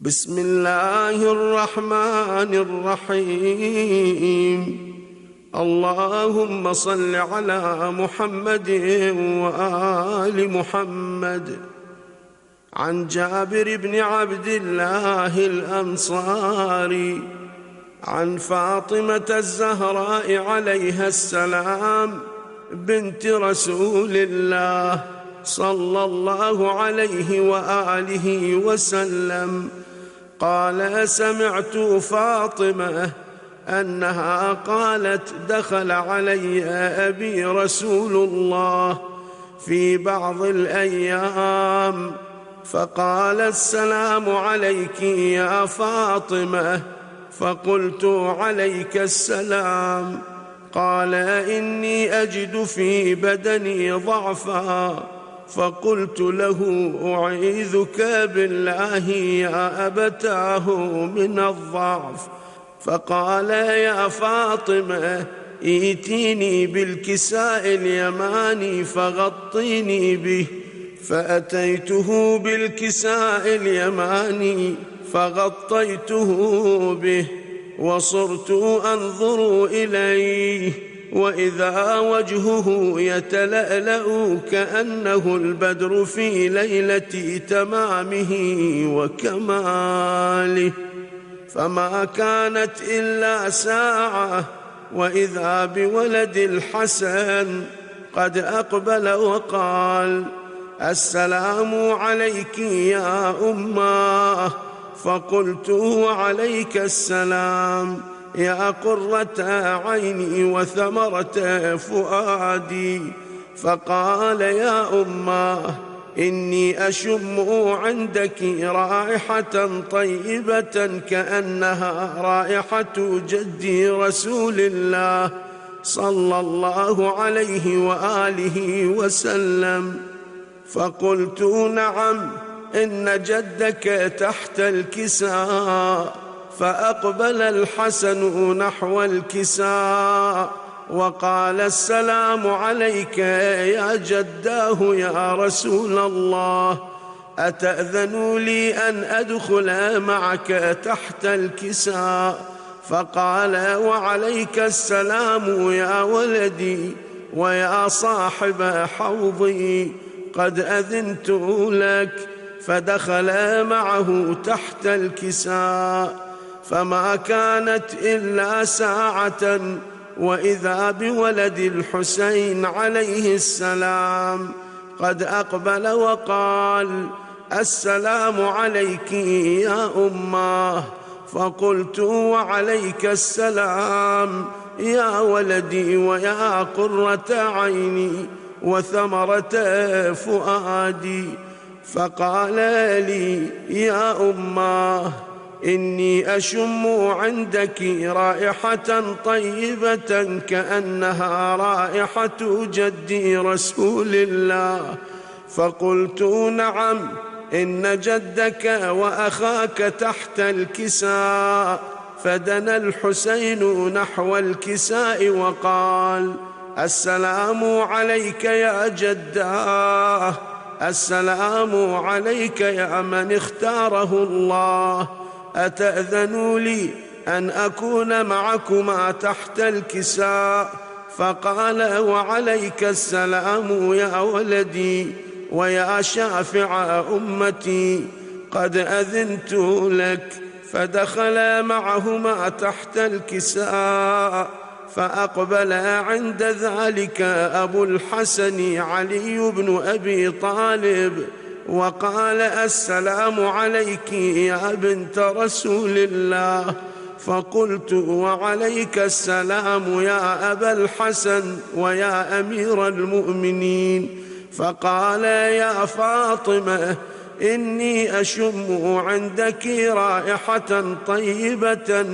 بسم الله الرحمن الرحيم. اللهم صل على محمد وآل محمد. عن جابر بن عبد الله الأنصاري عن فاطمة الزهراء عليها السلام بنت رسول الله صلى الله عليه وآله وسلم قال: سمعت فاطمة أنها قالت: دخل علي أبي رسول الله في بعض الأيام فقال: السلام عليك يا فاطمة. فقلت: عليك السلام. قال: إني أجد في بدني ضعفا. فقلت له: أعيذك بالله يا أبتاه من الضعف. فقال: يا فاطمة، ائتيني بالكساء اليماني فغطيني به. فأتيته بالكساء اليماني فغطيته به، وصرت أنظر إليه وإذا وجهه يتلألأ كأنه البدر في ليلة تمامه وكماله. فما كانت إلا ساعة وإذا بولد الحسن قد أقبل وقال: السلام عليك يا أماه. فقلت: وعليك السلام يا قرة عيني وثمرة فؤادي. فقال: يا أماه، إني أشم عندك رائحة طيبة كأنها رائحة جدي رسول الله صلى الله عليه وآله وسلم. فقلت: نعم، إن جدك تحت الكساء. فأقبل الحسن نحو الكساء وقال: السلام عليك يا جداه يا رسول الله، أتأذن لي أن أدخل معك تحت الكساء؟ فقال: وعليك السلام يا ولدي ويا صاحب حوضي، قد أذنت لك. فدخل معه تحت الكساء، فما كانت إلا ساعة وإذا بولد الحسين عليه السلام قد أقبل وقال: السلام عليك يا أماه. فقلت: وعليك السلام يا ولدي ويا قرة عيني وثمرة فؤادي. فقال لي: يا أماه، إني أشم عندك رائحة طيبة كأنها رائحة جدي رسول الله. فقلت: نعم، إن جدك وأخاك تحت الكساء. فدنا الحسين نحو الكساء وقال: السلام عليك يا جداه، السلام عليك يا من اختاره الله، أتأذن لي أن أكون معكما تحت الكساء؟ فقال: وعليك السلام يا ولدي ويا شافع أمتي، قد أذنت لك. فدخل معهما تحت الكساء، فأقبل عند ذلك أبو الحسن علي بن أبي طالب وقال: السلام عليك يا بنت رسول الله. فقلت: وعليك السلام يا أبا الحسن ويا أمير المؤمنين. فقال: يا فاطمة، إني أشم عندك رائحة طيبة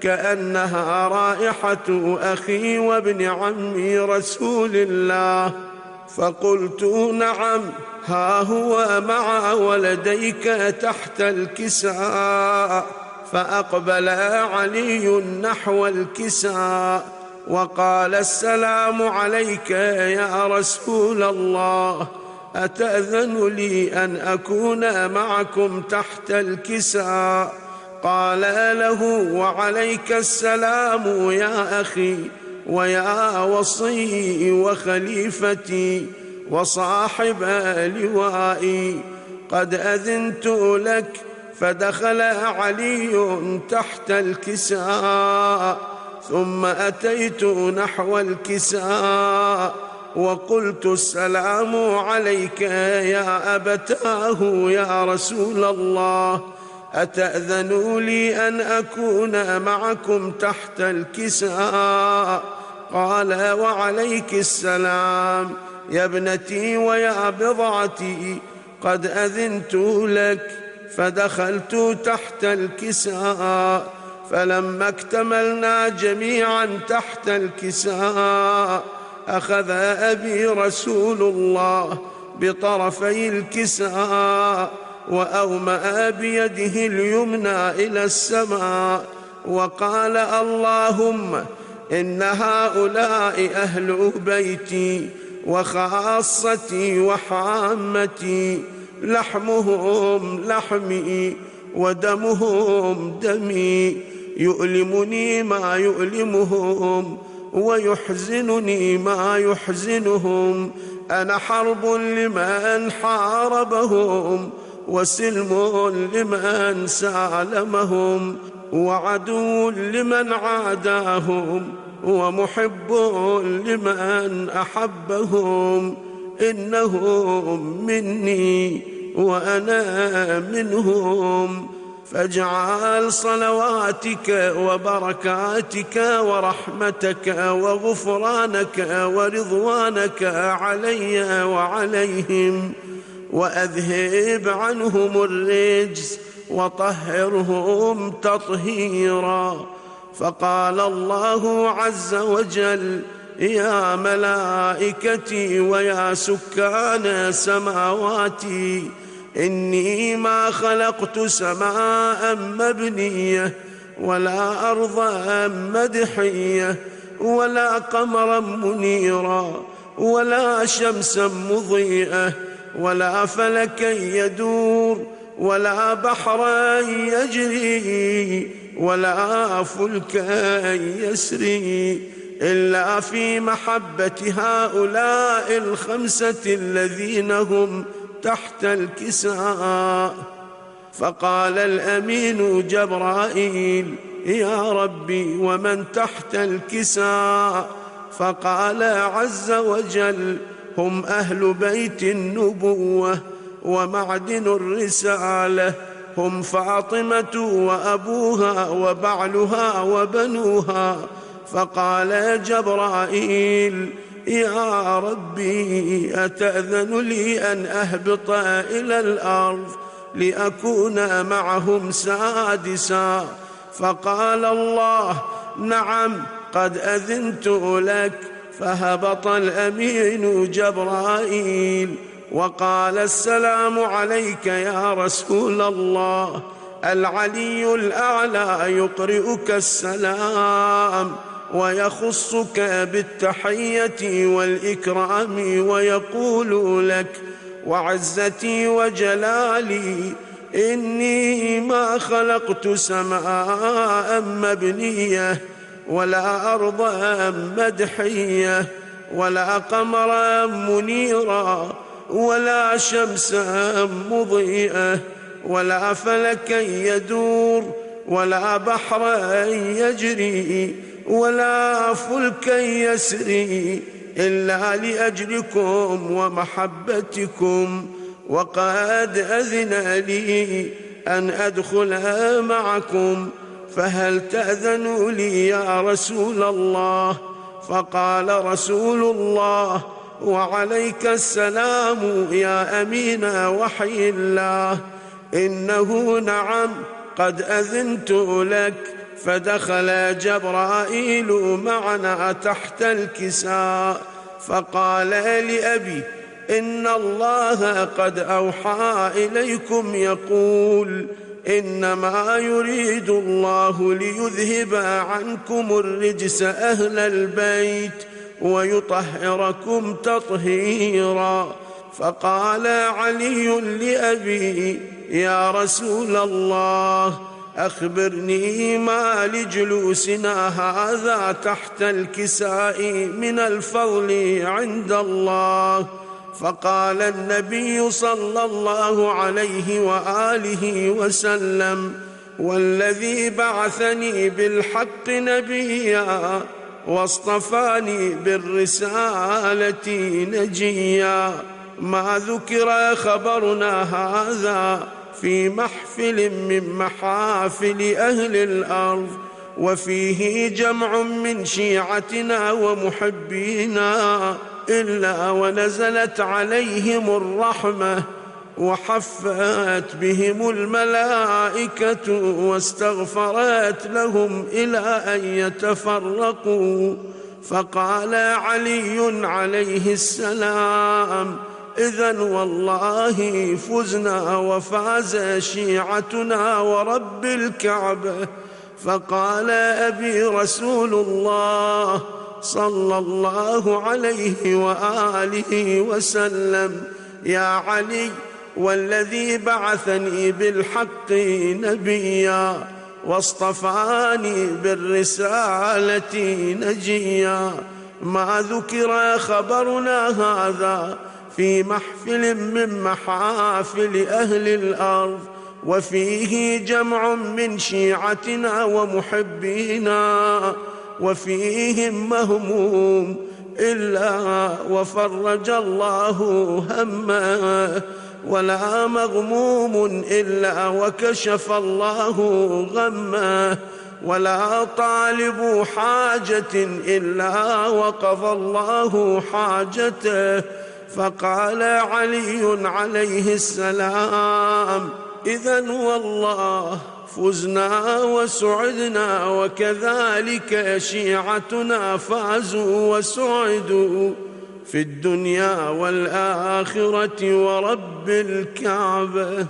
كأنها رائحة أخي وابن عمي رسول الله. فقلت: نعم، ها هو مع ولديك تحت الكساء. فأقبل علي نحو الكساء وقال: السلام عليك يا رسول الله، أتأذن لي أن أكون معكم تحت الكساء؟ قال له: وعليك السلام يا أخي، ويا وصي وخليفتي وصاحب لوائي، قد أذنت لك. فدخل علي تحت الكساء، ثم أتيت نحو الكساء وقلت: السلام عليك يا أبتاه يا رسول الله، أتأذن لي أن أكون معكم تحت الكساء؟ قال: وعليك السلام يا ابنتي ويا بضعتي، قد أذنت لك. فدخلت تحت الكساء، فلما اكتملنا جميعا تحت الكساء أخذ أبي رسول الله بطرفي الكساء وأومأ بيده اليمنى إلى السماء وقال: اللهم إن هؤلاء أهل بيتي وخاصتي وحامتي، لحمهم لحمي ودمهم دمي، يؤلمني ما يؤلمهم ويحزنني ما يحزنهم، أنا حرب لمن حاربهم وسلم لمن سالمهم، وعدو لمن عاداهم ومحب لمن أحبهم، إنهم مني وأنا منهم. فاجعل صلواتك وبركاتك ورحمتك وغفرانك ورضوانك علي وعليهم، وأذهب عنهم الرجس وطهرهم تطهيرا. فقال الله عز وجل: يا ملائكتي ويا سكان سماواتي، إني ما خلقت سماء مبنية ولا أرضا مدحية ولا قمرا منيرا ولا شمسا مضيئة ولا فلكا يدور ولا بحرا يجري ولا فلكا يسري، إلا في محبة هؤلاء الخمسة الذين هم تحت الكساء. فقال الأمين جبرائيل: يا ربي ومن تحت الكساء؟ فقال عز وجل: هم أهل بيت النبوة ومعدن الرسالة، هم فاطمة وأبوها وبعلها وبنوها. فقال جبرائيل: يا ربي أتأذن لي أن أهبط إلى الأرض لأكون معهم سادسا؟ فقال الله: نعم قد أذنت لك. فهبط الأمين جبرائيل وقال: السلام عليك يا رسول الله، العلي الأعلى يقرئك السلام ويخصك بالتحية والإكرام ويقول لك: وعزتي وجلالي إني ما خلقت سماء مبنية ولا أرضا مدحية ولا قمرا منيرا ولا شمسا مضيئة ولا فلكا يدور ولا بحرا يجري ولا فلكا يسري، إلا لأجلكم ومحبتكم، وقد أذن لي أن أدخل معكم، فهل تأذن لي يا رسول الله؟ فقال رسول الله: وعليك السلام يا أمين وحي الله، إنه نعم قد أذنت لك. فدخل جبرائيل معنا تحت الكساء، فقال لأبي: إن الله قد أوحى إليكم يقول: إنما يريد الله ليذهب عنكم الرجس أهل البيت ويطهركم تطهيرا. فقال علي لأبي: يا رسول الله، أخبرني ما لجلوسنا هذا تحت الكساء من الفضل عند الله. فقال النبي صلى الله عليه وآله وسلم: والذي بعثني بالحق نبيا واصطفاني بالرسالة نجيا، ما ذكر خبرنا هذا في محفل من محافل أهل الأرض، وفيه جمع من شيعتنا ومحبينا، إلا ونزلت عليهم الرحمة وحفت بهم الملائكة واستغفرت لهم إلى أن يتفرقوا. فقال علي عليه السلام: إذن والله فزنا وفاز شيعتنا ورب الكعبة. فقال أبي رسول الله صلى الله عليه وآله وسلم: يا علي، والذي بعثني بالحق نبيا واصطفاني بالرسالة نجيا، ما ذكر خبرنا هذا في محفل من محافل أهل الأرض، وفيه جمع من شيعتنا ومحبينا، وفيهم مهموم، إلا وفرج الله همه، ولا مغموم إلا وكشف الله غمه، ولا طالب حاجة إلا وقضى الله حاجته. فقال علي عليه السلام: إذن والله فزنا وسعدنا، وكذلك شيعتنا فازوا وسعدوا في الدنيا والآخرة ورب الكعبة.